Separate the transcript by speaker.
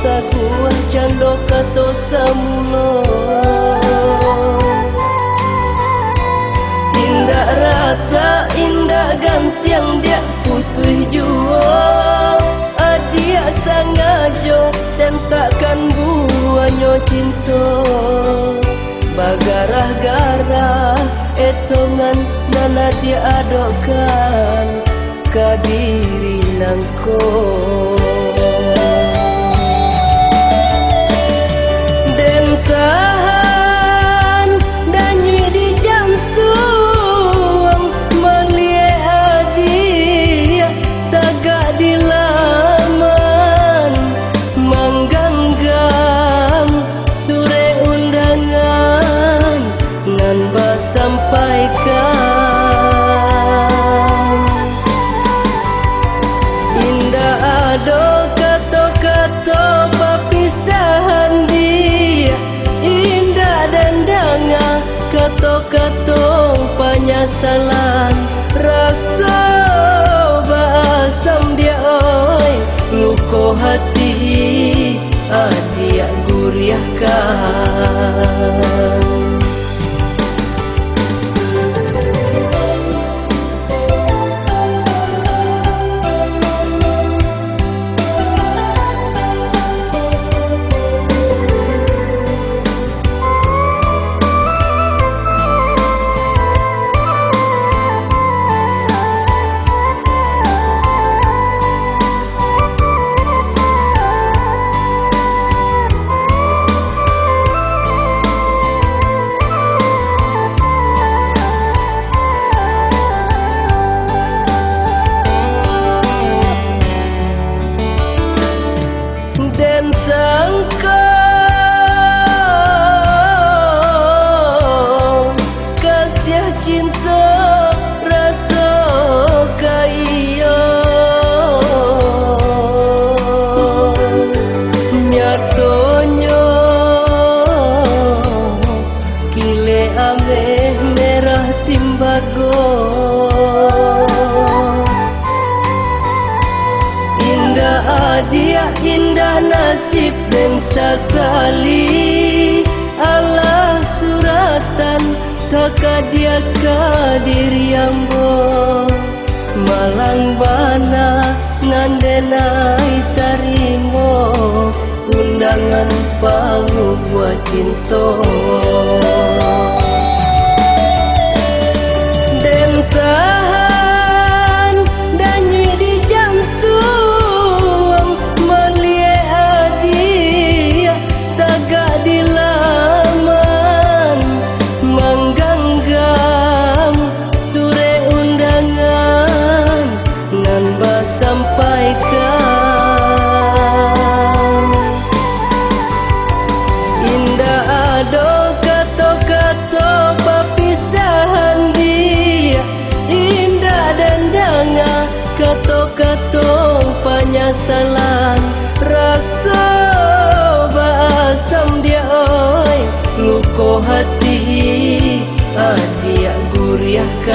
Speaker 1: takuah cando kato samulo. Indah rata, indah gantiang dia putih jua. Adia sangajo sentakan buanyo cinta. Bagarah-garah etongan nana dia adokan kadiri nangko. Den tahan dan nyui di jantung melie adia tagak di laman mangganggam sure undangan ngan sampaikan. Indah ado kato-kato perpisahan dia, indah dan danga kato-kato penyesalan. Rasa basam dia oi luko hati adia guriahkan. Den sangka kasih cinta rasa kaya nyatonya kile ameh merah timbago. Indah adia, indah nasib dan sasali. Allah suratan takadia kadiri ambo. Malang bana ngandenai tarimo undangan pangu buat cinta. Den tahan dan nyui di jantung melie adia tagak di laman mangganggam sure undangan nan sampaikan. Indah ado kato-kato perpisahan dia, indah dan danga kato-kato penyesalan. Rasa basam dia oi luko hati adia guriahkan.